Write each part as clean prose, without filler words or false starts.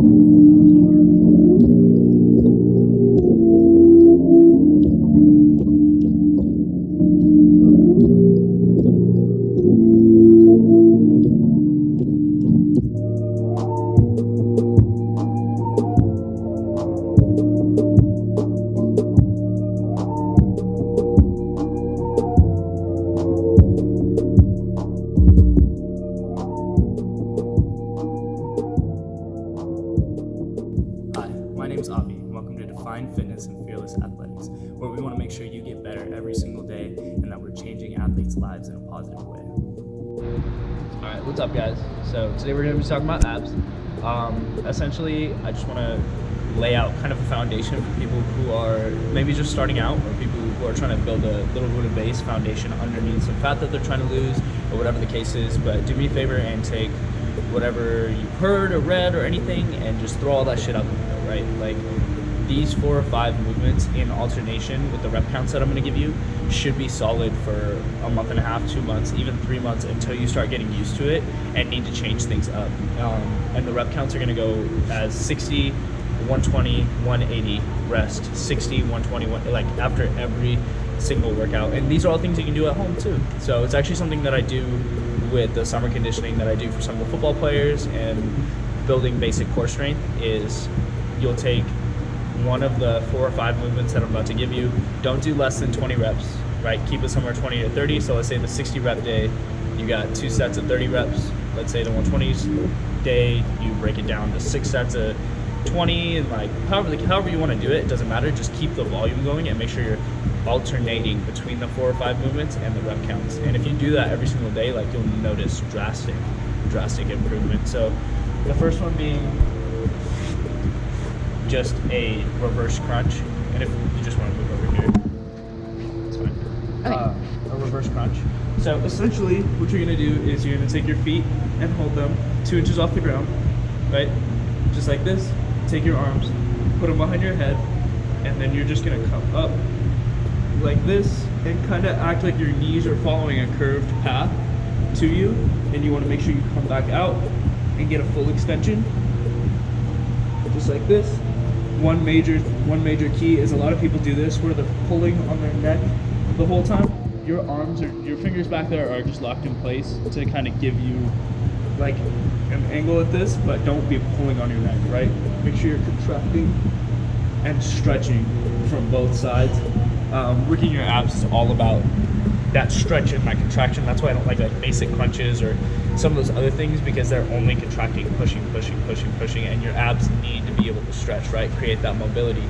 My name is Avi, and welcome to Define Fitness and Fearless Athletics, where we want to make sure you get better every single day and that we're changing athletes' lives in a positive way. Alright, what's up guys? So today we're going to be talking about abs. Essentially, I just want to lay out kind of a foundation for people who are maybe just starting out or people who are trying to build a little bit of base foundation underneath some fat that they're trying to lose or whatever the case is. But do me a favor and take whatever you've heard or read or anything and just throw all that shit out the window, right? Like these 4 or 5 movements in alternation with the rep counts that I'm going to give you should be solid for a month and a half, 2 months, even 3 months until you start getting used to it and need to change things up. And the rep counts are going to go as 60, 120, 180, rest, 60, 120, like after every single workout. And these are all things you can do at home too. So it's actually something that I do with the summer conditioning that I do for some of the football players and building basic core strength is you'll take one of the 4 or 5 movements that I'm about to give you. Don't do less than 20 reps, right? Keep it somewhere 20 to 30. So let's say the 60 rep day, you got 2 sets of 30 reps. Let's say the 120s day, you break it down to 6 sets of 20, and like however you want to do it, it doesn't matter. Just keep the volume going and make sure you're alternating between the 4 or 5 movements and the rep counts. And if you do that every single day, like you'll notice drastic improvement. So the first one being just a reverse crunch, and if you just want to move over here, it's fine. A reverse crunch. So essentially what you're going to do is you're going to take your feet and hold them 2 inches off the ground, right? Just like this. Take your arms, put them behind your head, and then you're just going to come up like this and kind of act like your knees are following a curved path to you, and you want to make sure you come back out and get a full extension just like this. One major key is a lot of people do this where they're pulling on their neck the whole time. Your arms or your fingers back there are just locked in place to kind of give you like an angle at this, but don't be pulling on your neck, right? Make sure you're contracting and stretching from both sides. Working your abs is all about that stretch and that contraction. That's why I don't like basic crunches or some of those other things, because they're only contracting, pushing, and your abs need to be able to stretch, right? Create that mobility.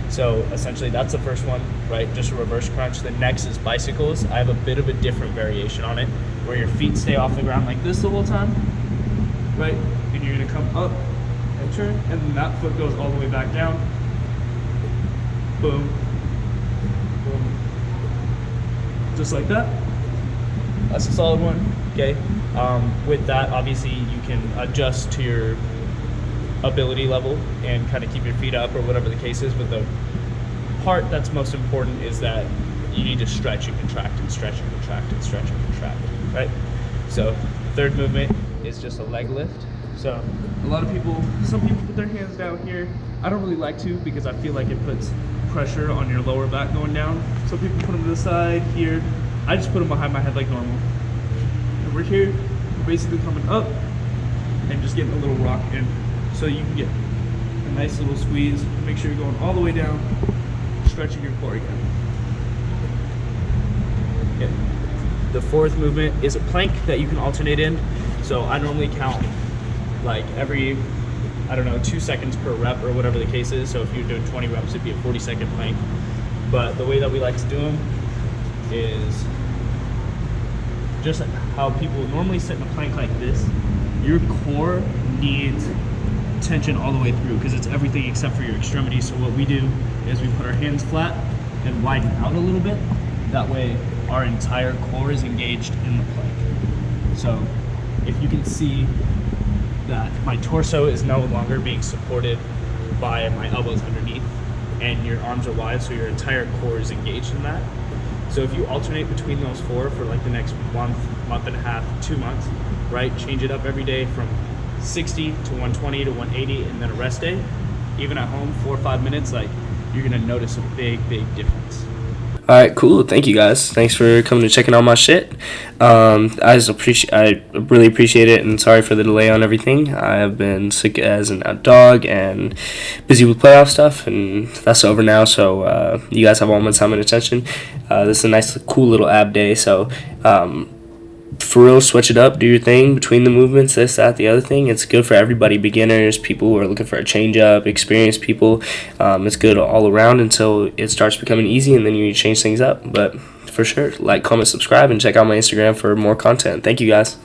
So essentially that's the first one, right? Just a reverse crunch. The next is bicycles. I have a bit of a different variation on it where your feet stay off the ground like this the whole time, right? And you're gonna come up and turn, and then that foot goes all the way back down. Boom. Boom. Just like that. That's a solid one, okay? With that, obviously you can adjust to your ability level and kind of keep your feet up or whatever the case is, but the part that's most important is that you need to stretch and contract and stretch and contract and stretch and contract, right? So third movement is just a leg lift. So some people put their hands down here. I don't really like to, because I feel like it puts pressure on your lower back going down. Some people put them to the side here. I just put them behind my head like normal. And we're here, we're basically coming up and just getting a little rock in. So you can get a nice little squeeze. Make sure you're going all the way down, stretching your core again. Okay. The fourth movement is a plank that you can alternate in. So I normally count like every, 2 seconds per rep or whatever the case is. So if you're doing 20 reps, it'd be a 40-second plank. But the way that we like to do them is just how people normally sit in a plank like this. Your core needs tension all the way through because it's everything except for your extremities. So what we do is we put our hands flat and widen out a little bit. That way our entire core is engaged in the plank. So if you can see that my torso is no longer being supported by my elbows underneath and your arms are wide, so your entire core is engaged in that. So if you alternate between those 4 for like the next month and a half, 2 months, right? Change it up every day from 60 to 120 to 180, and then a rest day, even at home, 4 or 5 minutes, like you're gonna notice a big difference. All right, cool. Thank you guys. Thanks for coming and checking out my shit. I really appreciate it, and sorry for the delay on everything. I have been sick as a dog and busy with playoff stuff, and that's over now. So you guys have all my time and attention. This is a nice, cool little ab day. So for real, switch it up, do your thing between the movements, this, that, the other thing. It's good for everybody, beginners, people who are looking for a change up, experienced people. It's good all around until it starts becoming easy, and then you change things up. But for sure, like, comment, subscribe, and check out my Instagram for more content. Thank you guys.